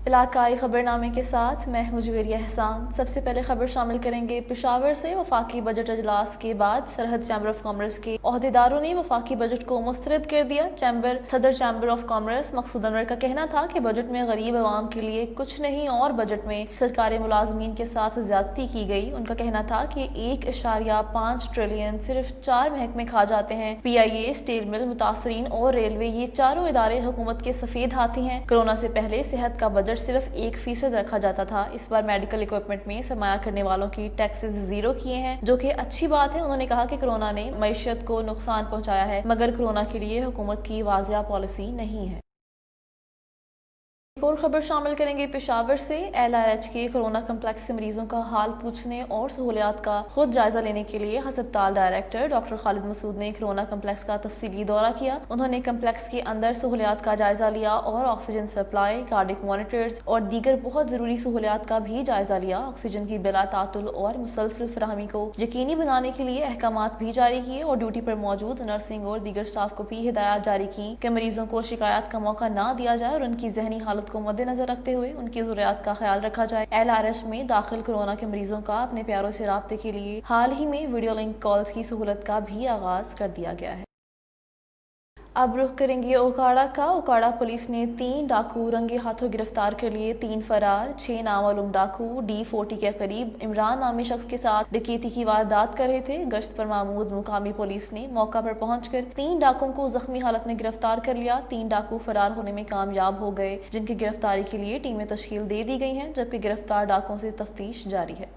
علاقائی خبرنامے کے ساتھ میں ہوں جویریہ احسان۔ سب سے پہلے خبر شامل کریں گے پشاور سے۔ وفاقی بجٹ اجلاس کے بعد سرحد چیمبر آف کامرس کے عہدیداروں نے وفاقی بجٹ کو مسترد کر دیا۔ صدر چیمبر آف کامرس مقصود انور کا کہنا تھا کہ بجٹ میں غریب عوام کے لیے کچھ نہیں اور بجٹ میں سرکاری ملازمین کے ساتھ زیادتی کی گئی۔ ان کا کہنا تھا کہ 1.5 ٹریلین صرف 4 محکمے کھا جاتے ہیں۔ پی آئی اے، اسٹیل مل، متاثرین اور ریلوے، یہ چاروں ادارے حکومت کے سفید ہاتھی ہیں۔ کورونا سے پہلے صحت کا بجٹ صرف 1% رکھا جاتا تھا۔ اس بار میڈیکل اکوپمنٹ میں سرمایہ کرنے والوں کی ٹیکسز 0 کیے ہیں، جو کہ اچھی بات ہے۔ انہوں نے کہا کہ کورونا نے معیشت کو نقصان پہنچایا ہے، مگر کورونا کے لیے حکومت کی واضح پالیسی نہیں ہے۔ ایک اور خبر شامل کریں گے پشاور سے۔ ایل آر ایچ کے کورونا کمپلیکس سے مریضوں کا حال پوچھنے اور سہولیات کا خود جائزہ لینے کے لیے ہسپتال ڈائریکٹر ڈاکٹر خالد مسعود نے کورونا کمپلیکس کا تفصیلی دورہ کیا۔ انہوں نے کمپلیکس کے اندر سہولیات کا جائزہ لیا اور آکسیجن سپلائی، کارڈک مانیٹرز اور دیگر بہت ضروری سہولیات کا بھی جائزہ لیا۔ آکسیجن کی بلا تعطل اور مسلسل فراہمی کو یقینی بنانے کے لیے احکامات بھی جاری کیے اور ڈیوٹی پر موجود نرسنگ اور دیگر اسٹاف کو بھی ہدایات جاری کی کہ مریضوں کو شکایات کا موقع نہ دیا جائے اور ان کی ذہنی حالت کو مد نظر رکھتے ہوئے ان کی ضروریات کا خیال رکھا جائے۔ ایل آر ایچ میں داخل کورونا کے مریضوں کا اپنے پیاروں سے رابطے کے لیے حال ہی میں ویڈیو لنک کالز کی سہولت کا بھی آغاز کر دیا گیا ہے۔ اب رخ کریں گے اوکاڑا کا۔ اوکاڑا پولیس نے 3 ڈاکو رنگے ہاتھوں گرفتار کر لیے۔ 3 فرار، 6 نامعلوم ڈاکو D40 کے قریب عمران نامی شخص کے ساتھ ڈکیتی کی واردات کر رہے تھے۔ گشت پر معمود مقامی پولیس نے موقع پر پہنچ کر 3 ڈاکوؤں کو زخمی حالت میں گرفتار کر لیا۔ 3 ڈاکو فرار ہونے میں کامیاب ہو گئے، جن کی گرفتاری کے لیے ٹیمیں تشکیل دے دی گئی ہیں، جبکہ گرفتار ڈاکوؤں سے تفتیش جاری ہے۔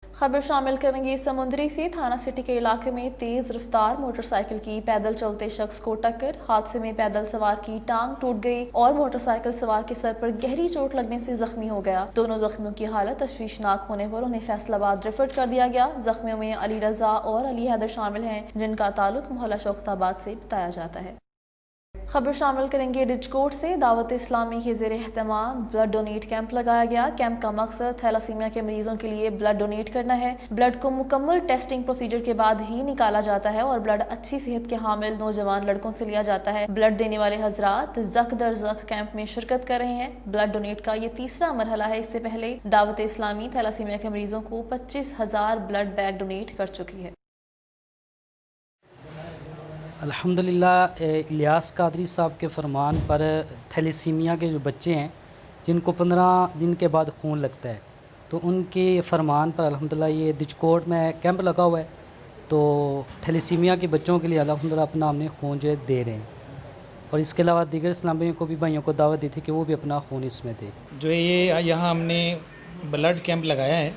خبر شامل کریں گے سمندری سے۔ تھانہ سٹی کے علاقے میں تیز رفتار موٹر سائیکل کی پیدل چلتے شخص کو ٹکر۔ حادثے میں پیدل سوار کی ٹانگ ٹوٹ گئی اور موٹر سائیکل سوار کے سر پر گہری چوٹ لگنے سے زخمی ہو گیا۔ دونوں زخمیوں کی حالت تشویشناک ہونے پر انہیں فیصل آباد ریفر کر دیا گیا۔ زخمیوں میں علی رضا اور علی حیدر شامل ہیں، جن کا تعلق محلہ شوکت آباد سے بتایا جاتا ہے۔ خبر شامل کریں گے ڈچکوٹ سے۔ دعوت اسلامی کے زیر اہتمام بلڈ ڈونیٹ کیمپ لگایا گیا۔ کیمپ کا مقصد تھیلاسیمیا کے مریضوں کے لیے بلڈ ڈونیٹ کرنا ہے۔ بلڈ کو مکمل ٹیسٹنگ پروسیجر کے بعد ہی نکالا جاتا ہے اور بلڈ اچھی صحت کے حامل نوجوان لڑکوں سے لیا جاتا ہے۔ بلڈ دینے والے حضرات زک در زک کیمپ میں شرکت کر رہے ہیں۔ بلڈ ڈونیٹ کا یہ تیسرا مرحلہ ہے۔ اس سے پہلے دعوت اسلامی تھیلاسیمیا کے مریضوں کو 25,000 بلڈ بیگ ڈونیٹ کر چکی ہے۔ الحمدللہ الیاس قادری صاحب کے فرمان پر تھیلیسیمیا کے جو بچے ہیں جن کو 15 دن کے بعد خون لگتا ہے، تو ان کے فرمان پر الحمدللہ یہ دچکوٹ میں کیمپ لگا ہوا ہے، تو تھیلیسیمیا کے بچوں کے لیے الحمدللہ اپنا ہم نے خون جو ہے دے رہے ہیں، اور اس کے علاوہ دیگر اسلامیوں کو بھی بھائیوں کو دعوت دی تھی کہ وہ بھی اپنا خون اس میں دے۔ جو یہ یہاں ہم نے بلڈ کیمپ لگایا ہے،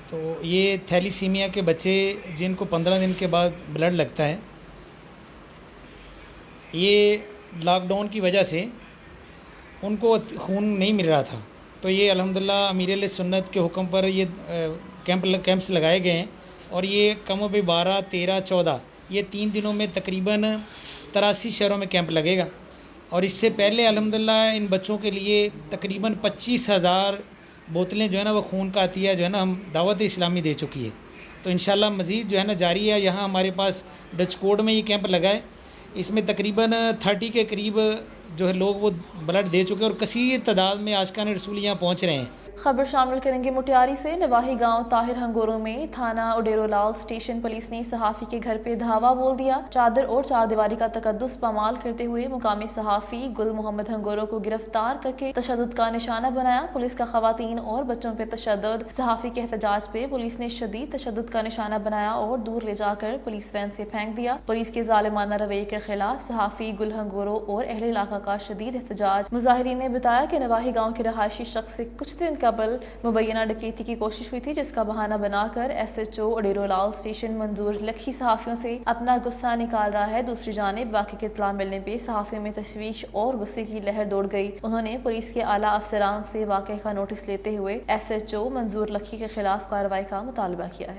تو یہ تھیلیسیمیا کے بچے جن کو 15 دن کے بعد بلڈ لگتا ہے، یہ لاک ڈاؤن کی وجہ سے ان کو خون نہیں مل رہا تھا، تو یہ الحمدللہ امیر علیہ سنت کے حکم پر یہ کیمپس لگائے گئے ہیں، اور یہ کم و بیش 12، 13، 14 یہ 3 دنوں میں تقریباً 83 شہروں میں کیمپ لگے گا۔ اور اس سے پہلے الحمدللہ ان بچوں کے لیے تقریباً 25,000 بوتلیں جو ہے نا وہ خون کا عطیہ جو ہے نا ہم دعوت اسلامی دے چکی ہے، تو انشاءاللہ مزید جو ہے نا جاری ہے۔ یہاں ہمارے پاس ڈچکوٹ میں یہ کیمپ لگا ہے، اس میں تقریباً 30 کے قریب جو ہے لوگ وہ بلڈ دے چکے ہیں، اور کثیر تعداد میں عاشقان رسول یہاں پہنچ رہے ہیں۔ خبر شامل کریں گے مٹیاری سے۔ نواحی گاؤں طاہر ہنگوروں میں تھانہ اڈیرو لال اسٹیشن پولیس نے صحافی کے گھر پہ دھاوا بول دیا۔ چادر اور چار دیواری کا تقدس پامال کرتے ہوئے مقامی صحافی گل محمد ہنگوروں کو گرفتار کر کے تشدد کا نشانہ بنایا۔ پولیس کا خواتین اور بچوں پہ تشدد، صحافی کے احتجاج پہ پولیس نے شدید تشدد کا نشانہ بنایا اور دور لے جا کر پولیس وین سے پھینک دیا۔ پولیس کے ظالمانہ رویے کے خلاف صحافی گل ہنگوروں اور اہل علاقہ کا شدید احتجاج۔ مظاہرین نے بتایا کہ نواحی گاؤں کے رہائشی شخص سے کچھ دن قبل مبینہ ڈکیتی کی کوشش ہوئی تھی، جس کا بہانہ بنا کر ایس ایچ او اڈیرو لال اسٹیشن منظور لکھی صحافیوں سے اپنا غصہ نکال رہا ہے۔ دوسری جانب واقعے کی اطلاع ملنے پہ صحافیوں میں تشویش اور غصے کی لہر دوڑ گئی۔ انہوں نے پولیس کے اعلیٰ افسران سے واقعے کا نوٹس لیتے ہوئے ایس ایچ او منظور لکھی کے خلاف کارروائی کا مطالبہ کیا ہے۔